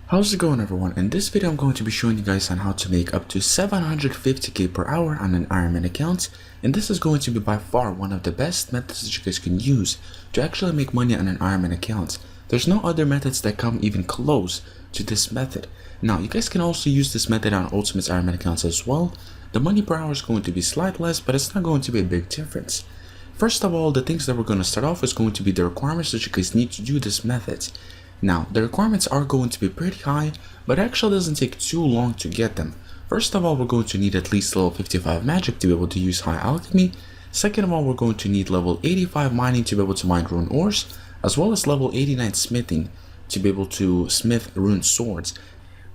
How's it going, everyone? In this video I'm going to be showing you guys on how to make up to 750k per hour on an Ironman account, and this is going to be by far one of the best methods that you guys can use to actually make money on an Ironman account. There's no other methods that come even close to this method. Now you guys can also use this method on Ultimate Ironman accounts as well. The money per hour is going to be slightly less, but it's not going to be a big difference. First of all, the things that we're going to start off is going to be the requirements that you guys need to do this method. Now, the requirements are going to be pretty high, but it actually doesn't take too long to get them. First of all, we're going to need at least level 55 magic to be able to use high alchemy. Second of all, we're going to need level 85 mining to be able to mine rune ores, as well as level 89 smithing to be able to smith rune swords.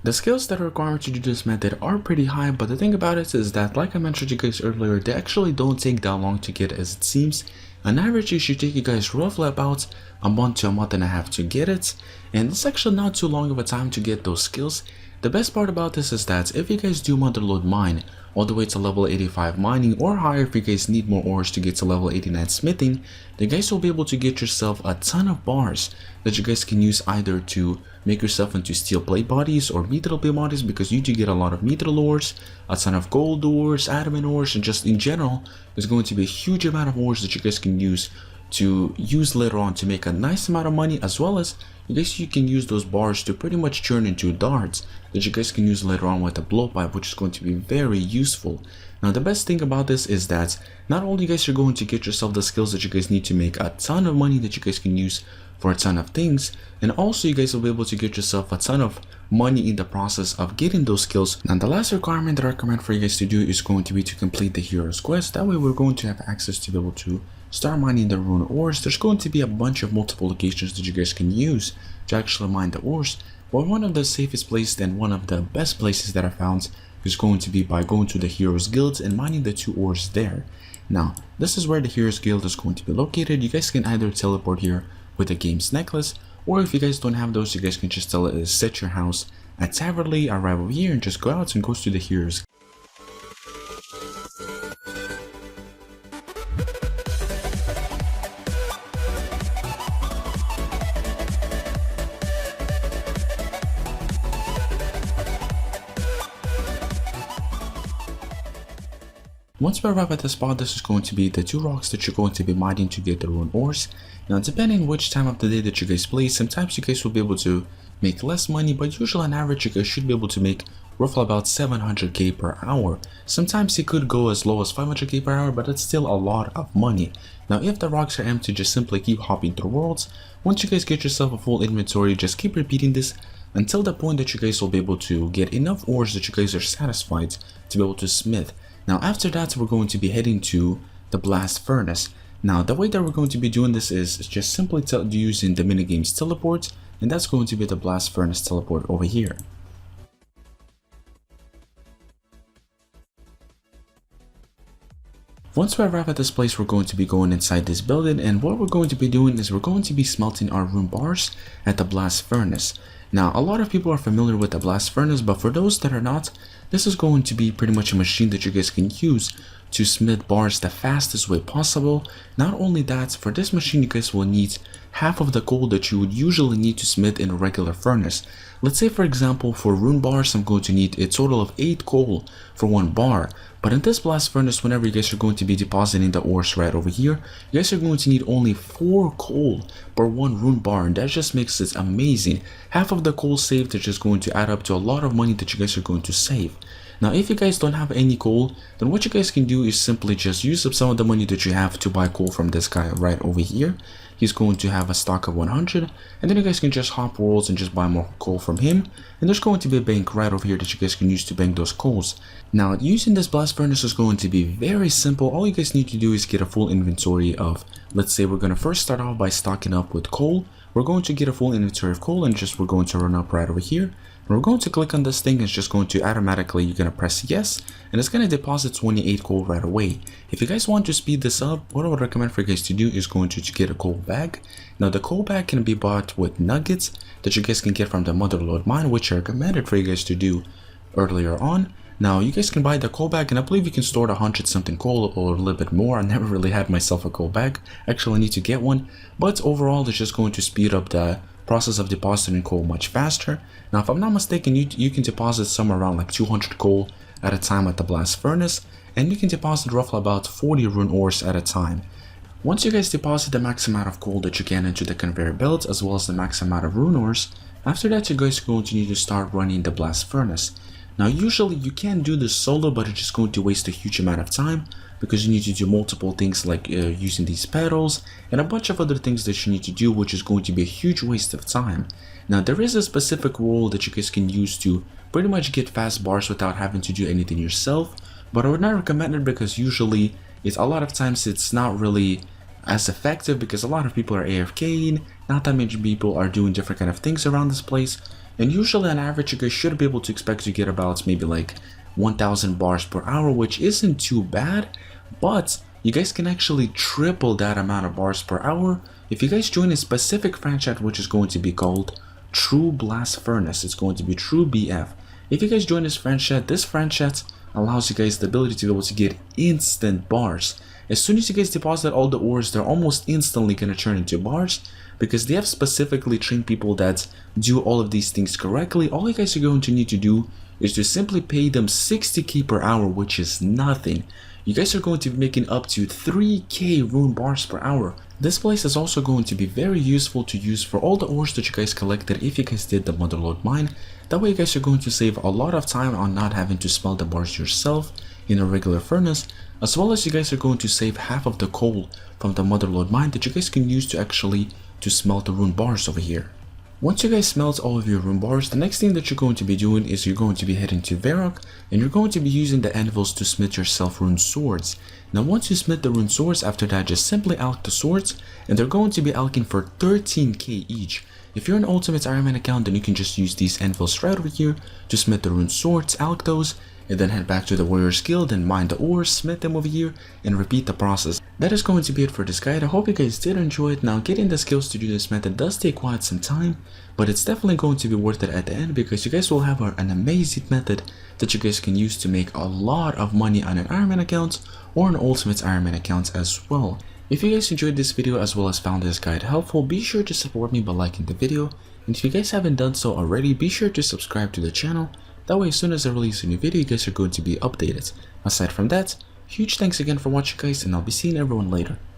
The skills that are required to do this method are pretty high, but the thing about it is that, like I mentioned to you guys earlier, they actually don't take that long to get as it seems. On average, it should take you guys roughly about a month to a month and a half to get it, and it's actually not too long of a time to get those skills. The best part about this is that if you guys do motherload mine all the way to level 85 mining or higher, if you guys need more ores to get to level 89 smithing, then you guys will be able to get yourself a ton of bars that you guys can use either to make yourself into steel plate bodies or mithril plate bodies, because you do get a lot of mithril ores, a ton of gold ores, adamant ores, and just in general there's going to be a huge amount of ores that you guys can use later on to make a nice amount of money, as well as you can use those bars to pretty much turn into darts that you guys can use later on with a blowpipe, which is going to be very useful. Now the best thing about this is that not only you guys are going to get yourself the skills that you guys need to make a ton of money that you guys can use for a ton of things, and also you guys will be able to get yourself a ton of money in the process of getting those skills. Now the last requirement that I recommend for you guys to do is going to be to complete the hero's quest. That way we're going to have access to be able to start mining the rune ores. There's going to be a bunch of multiple locations that you guys can use to actually mine the ores, but one of the safest places and one of the best places that I found is going to be by going to the heroes guilds and mining the 2 ores there. Now this is where the heroes guild is going to be located. You guys can either teleport here with the game's necklace, or if you guys don't have those, you guys can just set your house at Taverley, arrive over here and just go out and go to the heroes. Once we arrive at the spot, this is going to be the 2 rocks that you're going to be mining to get the rune ores. Now depending which time of the day that you guys play, sometimes you guys will be able to make less money, but usually on average you guys should be able to make roughly about 700k per hour. Sometimes it could go as low as 500k per hour, but it's still a lot of money. Now if the rocks are empty, just simply keep hopping through worlds. Once you guys get yourself a full inventory, just keep repeating this until the point that you guys will be able to get enough ores that you guys are satisfied to be able to smith. Now after that, we're going to be heading to the blast furnace. Now the way that we're going to be doing this is just simply using the minigame's teleport, and that's going to be the blast furnace teleport over here. Once we arrive at this place, we're going to be going inside this building, and what we're going to be doing is we're going to be smelting our rune bars at the blast furnace. Now a lot of people are familiar with the blast furnace, but for those that are not, this is going to be pretty much a machine that you guys can use to smith bars the fastest way possible. Not only that, for this machine you guys will need half of the coal that you would usually need to smith in a regular furnace. Let's say for example for rune bars I'm going to need a total of 8 coal for 1 bar, but in this blast furnace, whenever you guys are going to be depositing the ores right over here, you guys are going to need only 4 coal per 1 rune bar, and that just makes it amazing. Half of the coal saved is just going to add up to a lot of money that you guys are going to save. Now if you guys don't have any coal, then what you guys can do is simply just use up some of the money that you have to buy coal from this guy right over here. He's going to have a stock of 100, and then you guys can just hop worlds and just buy more coal from him, and there's going to be a bank right over here that you guys can use to bank those coals. Now using this blast furnace is going to be very simple. All you guys need to do is get a full inventory of, let's say we're going to first start off by stocking up with coal. We're going to get a full inventory of coal, and we're going to run up right over here. We're going to click on this thing. It's just going to automatically, you're going to press yes, and it's going to deposit 28 coal right away. If you guys want to speed this up, what I would recommend for you guys to do is going to get a coal bag. Now the coal bag can be bought with nuggets that you guys can get from the motherload mine, which I recommended for you guys to do earlier on. Now you guys can buy the coal bag, and I believe you can store 100 something coal or a little bit more. I never really had myself a coal bag. Actually I need to get one, but overall it's just going to speed up the process of depositing coal much faster. Now, if I'm not mistaken, you can deposit somewhere around like 200 coal at a time at the blast furnace, and you can deposit roughly about 40 rune ores at a time. Once you guys deposit the max amount of coal that you can into the conveyor belt, as well as the max amount of rune ores, after that you guys are going to need to start running the blast furnace. Now usually you can do this solo, but it's just going to waste a huge amount of time because you need to do multiple things like using these pedals and a bunch of other things that you need to do, which is going to be a huge waste of time. Now there is a specific rule that you guys can use to pretty much get fast bars without having to do anything yourself, but I would not recommend it because usually a lot of times it's not really as effective because a lot of people are AFKing, not that many people are doing different kind of things around this place, and usually on average you guys should be able to expect to get about maybe like 1000 bars per hour, which isn't too bad, but you guys can actually triple that amount of bars per hour if you guys join a specific friend chat, which is going to be called True Blast Furnace. It's going to be True BF. If you guys join this friend chat allows you guys the ability to be able to get instant bars. As soon as you guys deposit all the ores, they're almost instantly going to turn into bars because they have specifically trained people that do all of these things correctly. All you guys are going to need to do is to simply pay them 60k per hour, which is nothing. You guys are going to be making up to 3k rune bars per hour. This place is also going to be very useful to use for all the ores that you guys collected if you guys did the motherlode mine. That way you guys are going to save a lot of time on not having to smelt the bars yourself in a regular furnace, as well as you guys are going to save half of the coal from the motherlode mine that you guys can use to smelt the rune bars over here. Once you guys smelt all of your rune bars, the next thing that you're going to be doing is you're going to be heading to Varrock, and you're going to be using the anvils to smith yourself rune swords. Now once you smith the rune swords, after that just simply alch the swords, and they're going to be alching for 13k each. If you're an Ultimate Ironman account, then you can just use these anvils right over here to smith the rune swords, alch those, and then head back to the Warriors Guild and mine the ores, smith them over here, and repeat the process. That is going to be it for this guide. I hope you guys did enjoy it. Now getting the skills to do this method does take quite some time, but it's definitely going to be worth it at the end because you guys will have an amazing method that you guys can use to make a lot of money on an Ironman account or an Ultimate Ironman account as well. If you guys enjoyed this video as well as found this guide helpful, be sure to support me by liking the video, and if you guys haven't done so already, be sure to subscribe to the channel. That way as soon as I release a new video, you guys are going to be updated. Aside from that, huge thanks again for watching guys, and I'll be seeing everyone later.